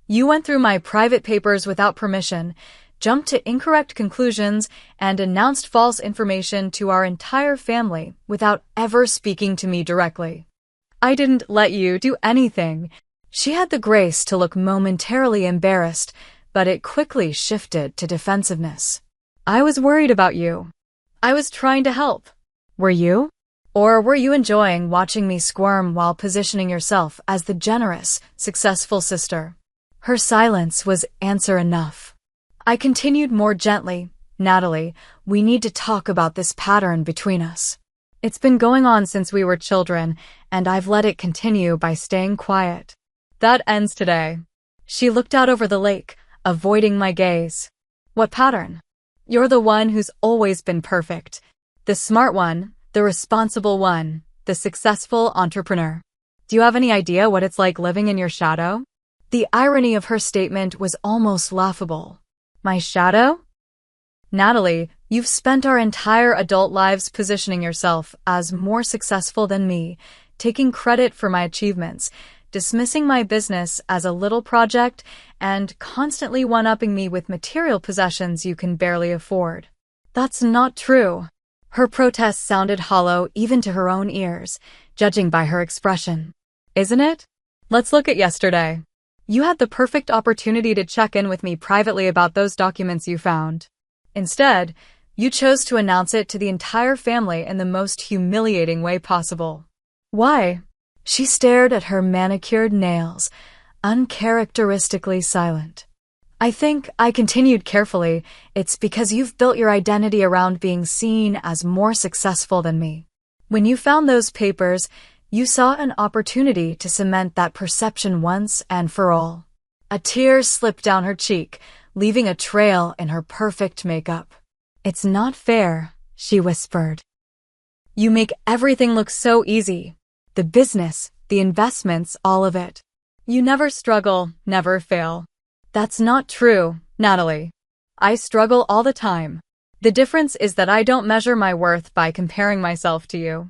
You went through my private papers without permission, jumped to incorrect conclusions, and announced false information to our entire family without ever speaking to me directly. I didn't let you do anything. She had the grace to look momentarily embarrassed, but it quickly shifted to defensiveness. I was worried about you. I was trying to help. Were you? Or were you enjoying watching me squirm while positioning yourself as the generous, successful sister? Her silence was answer enough. I continued more gently, Natalie, we need to talk about this pattern between us. It's been going on since we were children, and I've let it continue by staying quiet. That ends today. She looked out over the lake, avoiding my gaze. What pattern? You're the one who's always been perfect. The smart one, the responsible one, the successful entrepreneur. Do you have any idea what it's like living in your shadow? The irony of her statement was almost laughable. My shadow? Natalie, you've spent our entire adult lives positioning yourself as more successful than me, taking credit for my achievements, dismissing my business as a little project, and constantly one-upping me with material possessions you can barely afford. That's not true. Her protest sounded hollow even to her own ears, judging by her expression. Isn't it? Let's look at yesterday. You had the perfect opportunity to check in with me privately about those documents you found. Instead, you chose to announce it to the entire family in the most humiliating way possible. Why? She stared at her manicured nails, uncharacteristically silent. I continued carefully, it's because you've built your identity around being seen as more successful than me. When you found those papers, you saw an opportunity to cement that perception once and for all. A tear slipped down her cheek, leaving a trail in her perfect makeup. It's not fair, she whispered. You make everything look so easy. The business, the investments, all of it. You never struggle, never fail. That's not true, Natalie. I struggle all the time. The difference is that I don't measure my worth by comparing myself to you.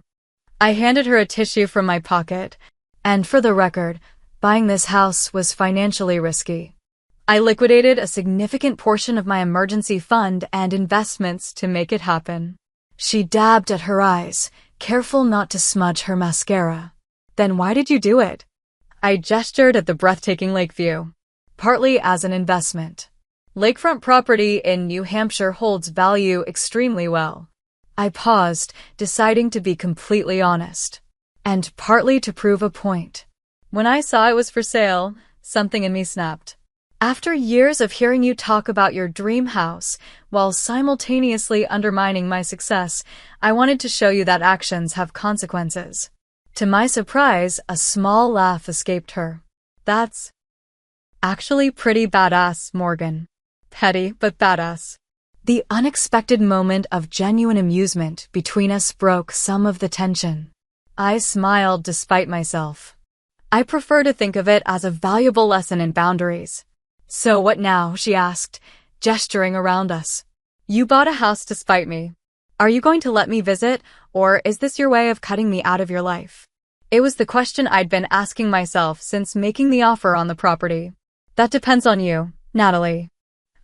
I handed her a tissue from my pocket, and for the record, buying this house was financially risky. I liquidated a significant portion of my emergency fund and investments to make it happen. She dabbed at her eyes, careful not to smudge her mascara. Then why did you do it? I gestured at the breathtaking lake view. Partly as an investment. Lakefront property in New Hampshire holds value extremely well. I paused, deciding to be completely honest. And partly to prove a point. When I saw it was for sale, something in me snapped. After years of hearing you talk about your dream house, while simultaneously undermining my success, I wanted to show you that actions have consequences. To my surprise, a small laugh escaped her. That's actually pretty badass, Morgan. Petty, but badass. The unexpected moment of genuine amusement between us broke some of the tension. I smiled despite myself. I prefer to think of it as a valuable lesson in boundaries. So what now? She asked, gesturing around us. You bought a house to spite me. Are you going to let me visit, or is this your way of cutting me out of your life? It was the question I'd been asking myself since making the offer on the property. That depends on you, Natalie.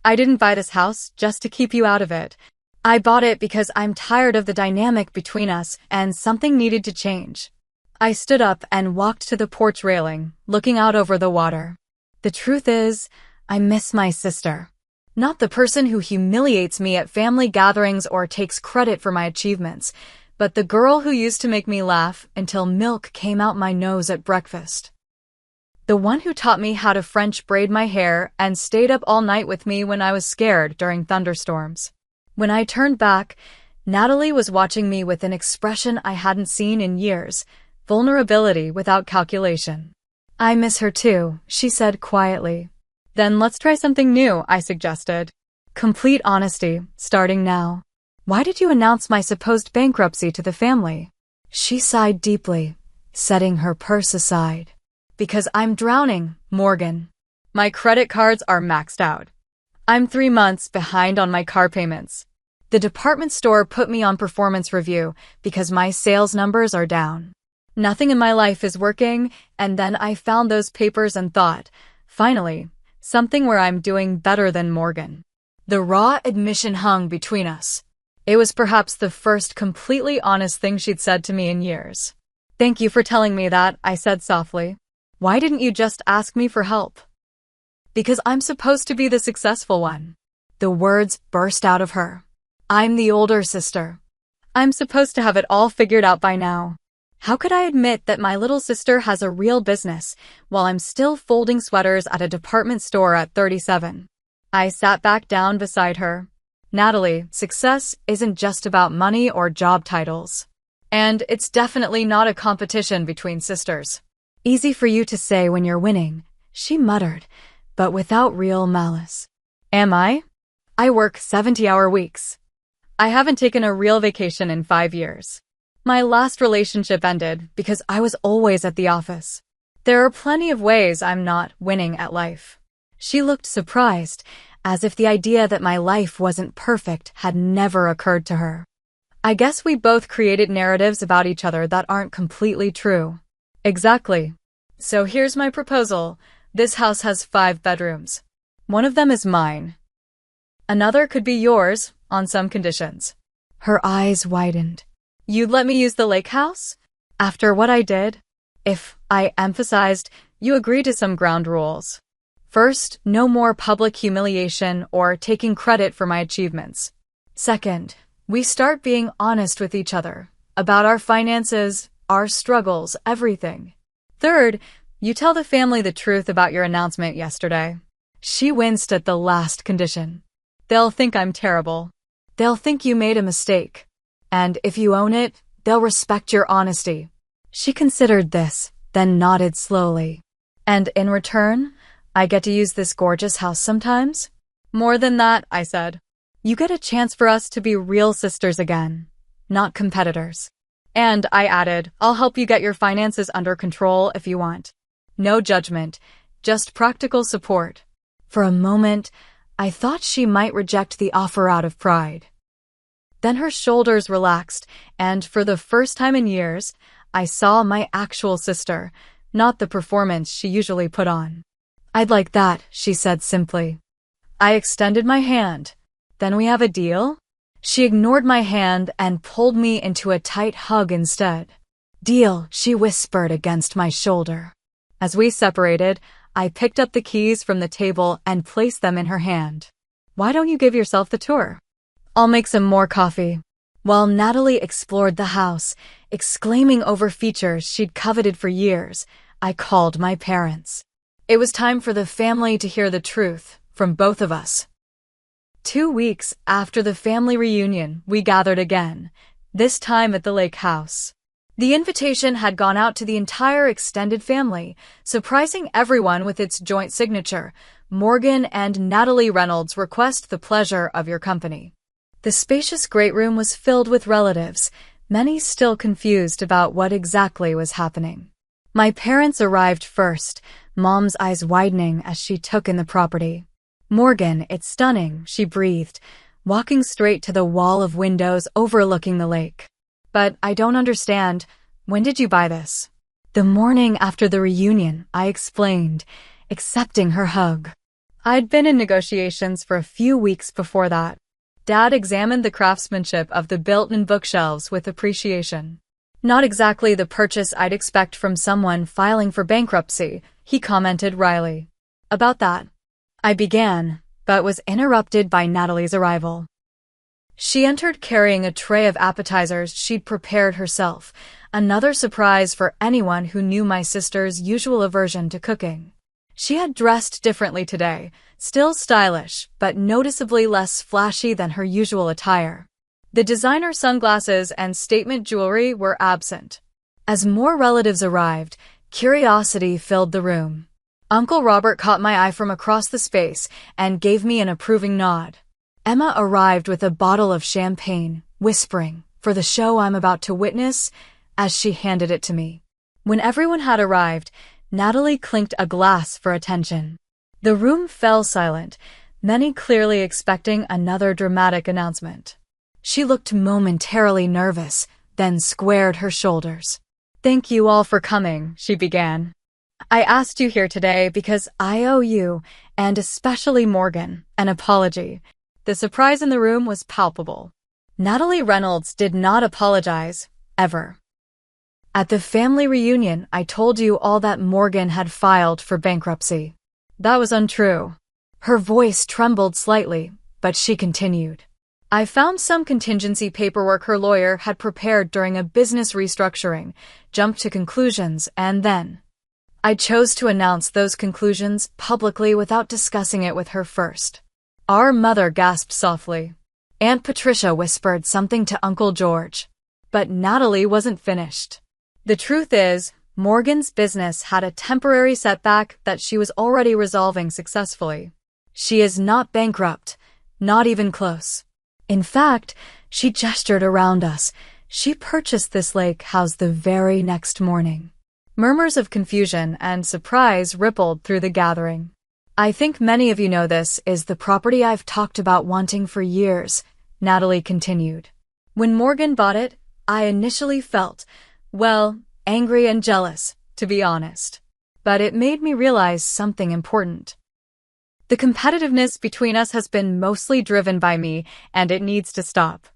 I didn't buy this house just to keep you out of it. I bought it because I'm tired of the dynamic between us and something needed to change. I stood up and walked to the porch railing, looking out over the water. The truth is, I miss my sister. Not the person who humiliates me at family gatherings or takes credit for my achievements, but the girl who used to make me laugh until milk came out my nose at breakfast. The one who taught me how to French braid my hair and stayed up all night with me when I was scared during thunderstorms. When I turned back, Natalie was watching me with an expression I hadn't seen in years, vulnerability without calculation. I miss her too, she said quietly. Then let's try something new, I suggested. Complete honesty, starting now. Why did you announce my supposed bankruptcy to the family? She sighed deeply, setting her purse aside. Because I'm drowning, Morgan. My credit cards are maxed out. I'm 3 months behind on my car payments. The department store put me on performance review because my sales numbers are down. Nothing in my life is working, and then I found those papers and thought, finally, something where I'm doing better than Morgan. The raw admission hung between us. It was perhaps the first completely honest thing she'd said to me in years. Thank you for telling me that, I said softly. Why didn't you just ask me for help? Because I'm supposed to be the successful one. The words burst out of her. I'm the older sister. I'm supposed to have it all figured out by now. How could I admit that my little sister has a real business while I'm still folding sweaters at a department store at 37? I sat back down beside her. Natalie, success isn't just about money or job titles. And it's definitely not a competition between sisters. Easy for you to say when you're winning, she muttered, but without real malice. Am I? I work 70-hour weeks. I haven't taken a real vacation in 5 years. My last relationship ended because I was always at the office. There are plenty of ways I'm not winning at life. She looked surprised, as if the idea that my life wasn't perfect had never occurred to her. I guess we both created narratives about each other that aren't completely true. Exactly. So here's my proposal. This house has 5 bedrooms. One of them is mine. Another could be yours, on some conditions. Her eyes widened. You'd let me use the lake house? After what I did? If, I emphasized, you agree to some ground rules. First, no more public humiliation or taking credit for my achievements. Second, we start being honest with each other about our finances, our struggles, everything. Third, you tell the family the truth about your announcement yesterday. She winced at the last condition. They'll think I'm terrible. They'll think you made a mistake. And if you own it, they'll respect your honesty. She considered this, then nodded slowly. And in return, I get to use this gorgeous house sometimes? More than that, I said. You get a chance for us to be real sisters again, not competitors. And I added, I'll help you get your finances under control if you want. No judgment, just practical support. For a moment, I thought she might reject the offer out of pride. Then her shoulders relaxed, and for the first time in years, I saw my actual sister, not the performance she usually put on. I'd like that, she said simply. I extended my hand. Then we have a deal? She ignored my hand and pulled me into a tight hug instead. Deal, she whispered against my shoulder. As we separated, I picked up the keys from the table and placed them in her hand. Why don't you give yourself the tour? I'll make some more coffee. While Natalie explored the house, exclaiming over features she'd coveted for years, I called my parents. It was time for the family to hear the truth from both of us. 2 weeks after the family reunion, we gathered again, this time at the lake house. The invitation had gone out to the entire extended family, surprising everyone with its joint signature. Morgan and Natalie Reynolds request the pleasure of your company. The spacious great room was filled with relatives, many still confused about what exactly was happening. My parents arrived first, Mom's eyes widening as she took in the property. Morgan, it's stunning, she breathed. walking straight to the wall of windows overlooking the lake. But I don't understand. When did you buy this? The morning after the reunion, I explained, accepting her hug. I'd been in negotiations for a few weeks before that. Dad examined the craftsmanship of the built-in bookshelves with appreciation. Not exactly the purchase I'd expect from someone filing for bankruptcy, he commented wryly. About that, I began, but was interrupted by Natalie's arrival. She entered carrying a tray of appetizers she'd prepared herself, another surprise for anyone who knew my sister's usual aversion to cooking. She had dressed differently today, still stylish, but noticeably less flashy than her usual attire. The designer sunglasses and statement jewelry were absent. As more relatives arrived, curiosity filled the room. Uncle Robert caught my eye from across the space and gave me an approving nod. Emma arrived with a bottle of champagne, whispering, "For the show I'm about to witness," as she handed it to me. When everyone had arrived, Natalie clinked a glass for attention. The room fell silent, many clearly expecting another dramatic announcement. She looked momentarily nervous, then squared her shoulders. "Thank you all for coming," she began. "I asked you here today because I owe you, and especially Morgan, an apology." The surprise in the room was palpable. Natalie Reynolds did not apologize, ever. "At the family reunion, I told you all that Morgan had filed for bankruptcy. That was untrue." Her voice trembled slightly, but she continued. "I found some contingency paperwork her lawyer had prepared during a business restructuring, jumped to conclusions, and then I chose to announce those conclusions publicly without discussing it with her first." Our mother gasped softly. Aunt Patricia whispered something to Uncle George. But Natalie wasn't finished. "The truth is, Morgan's business had a temporary setback that she was already resolving successfully. She is not bankrupt, not even close. In fact," she gestured around us, "she purchased this lake house the very next morning." Murmurs of confusion and surprise rippled through the gathering. "I think many of you know this is the property I've talked about wanting for years," Natalie continued. "When Morgan bought it, I initially felt, well, angry and jealous, to be honest. But it made me realize something important. The competitiveness between us has been mostly driven by me, and it needs to stop."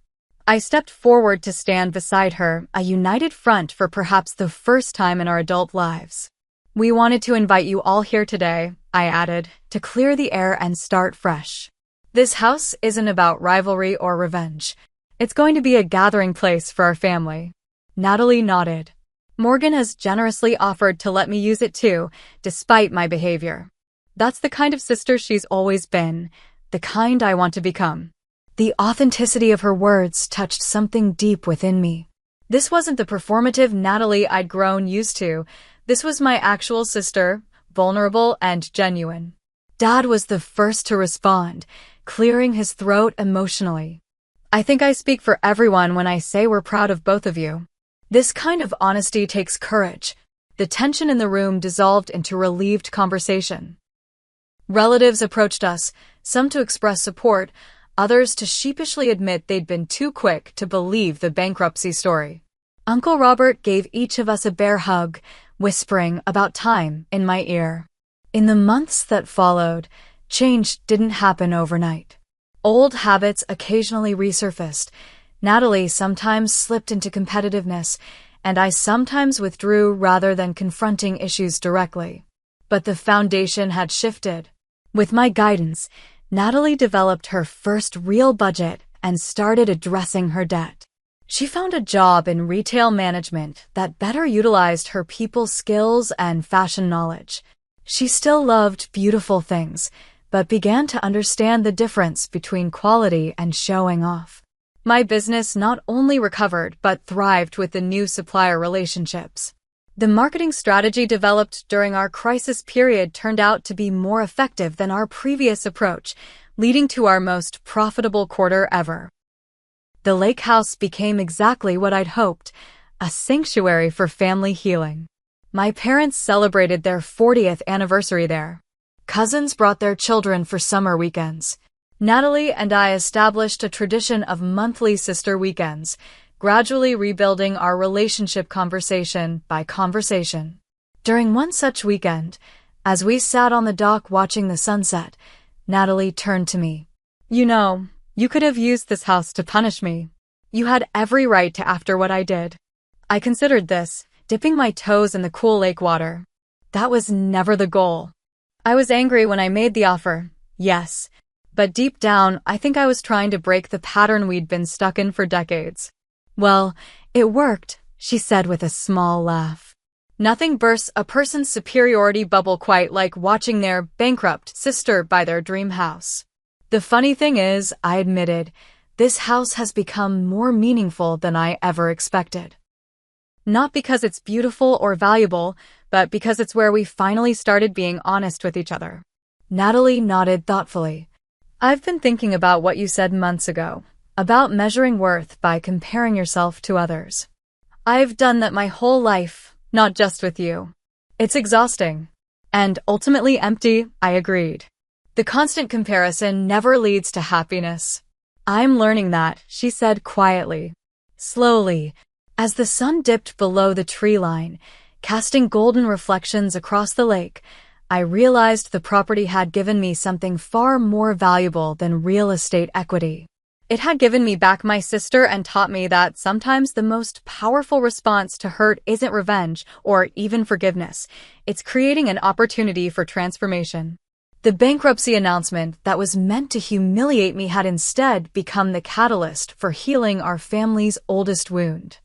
I stepped forward to stand beside her, a united front for perhaps the first time in our adult lives. "We wanted to invite you all here today," I added, "to clear the air and start fresh. This house isn't about rivalry or revenge. It's going to be a gathering place for our family." Natalie nodded. "Morgan has generously offered to let me use it too, despite my behavior. That's the kind of sister she's always been, the kind I want to become." The authenticity of her words touched something deep within me. This wasn't the performative Natalie I'd grown used to. This was my actual sister, vulnerable and genuine. Dad was the first to respond, clearing his throat emotionally. "I think I speak for everyone when I say we're proud of both of you." This kind of honesty takes courage. The tension in the room dissolved into relieved conversation. Relatives approached us, some to express support, others to sheepishly admit they'd been too quick to believe the bankruptcy story. Uncle Robert gave each of us a bear hug, whispering about time in my ear. In the months that followed, change didn't happen overnight. Old habits occasionally resurfaced. Natalie sometimes slipped into competitiveness, and I sometimes withdrew rather than confronting issues directly. But the foundation had shifted. With my guidance, Natalie developed her first real budget and started addressing her debt. She found a job in retail management that better utilized her people skills and fashion knowledge. She still loved beautiful things, but began to understand the difference between quality and showing off. My business not only recovered but thrived with the new supplier relationships. The marketing strategy developed during our crisis period turned out to be more effective than our previous approach, leading to our most profitable quarter ever. The lake house became exactly what I'd hoped, a sanctuary for family healing. My parents celebrated their 40th anniversary there. Cousins brought their children for summer weekends. Natalie and I established a tradition of monthly sister weekends, gradually rebuilding our relationship conversation by conversation. During one such weekend, as we sat on the dock watching the sunset, Natalie turned to me. "You know, you could have used this house to punish me. You had every right to after what I did." I considered this, dipping my toes in the cool lake water. That was never the goal. I was angry when I made the offer, yes, but deep down, I think I was trying to break the pattern we'd been stuck in for decades. "Well, it worked," she said with a small laugh. Nothing bursts a person's superiority bubble quite like watching their bankrupt sister buy their dream house. The funny thing is, I admitted, this house has become more meaningful than I ever expected. Not because it's beautiful or valuable, but because it's where we finally started being honest with each other. Natalie nodded thoughtfully. "I've been thinking about what you said months ago, about measuring worth by comparing yourself to others. I've done that my whole life, not just with you. It's exhausting. And ultimately empty," I agreed. "The constant comparison never leads to happiness." "I'm learning that," she said quietly. Slowly, as the sun dipped below the tree line, casting golden reflections across the lake, I realized the property had given me something far more valuable than real estate equity. It had given me back my sister and taught me that sometimes the most powerful response to hurt isn't revenge or even forgiveness. It's creating an opportunity for transformation. The bankruptcy announcement that was meant to humiliate me had instead become the catalyst for healing our family's oldest wound.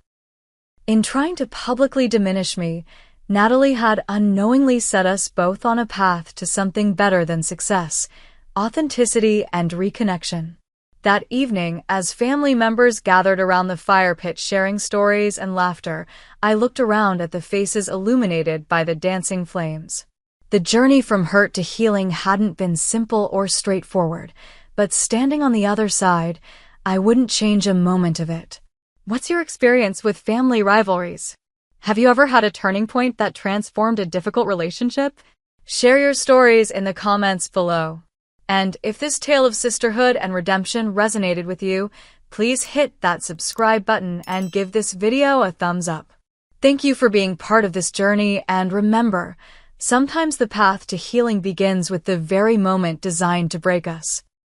In trying to publicly diminish me, Natalie had unknowingly set us both on a path to something better than success, authenticity and reconnection. That evening, as family members gathered around the fire pit sharing stories and laughter, I looked around at the faces illuminated by the dancing flames. The journey from hurt to healing hadn't been simple or straightforward, but standing on the other side, I wouldn't change a moment of it. What's your experience with family rivalries? Have you ever had a turning point that transformed a difficult relationship? Share your stories in the comments below. And if this tale of sisterhood and redemption resonated with you, please hit that subscribe button and give this video a thumbs up. Thank you for being part of this journey, and remember, sometimes the path to healing begins with the very moment designed to break us.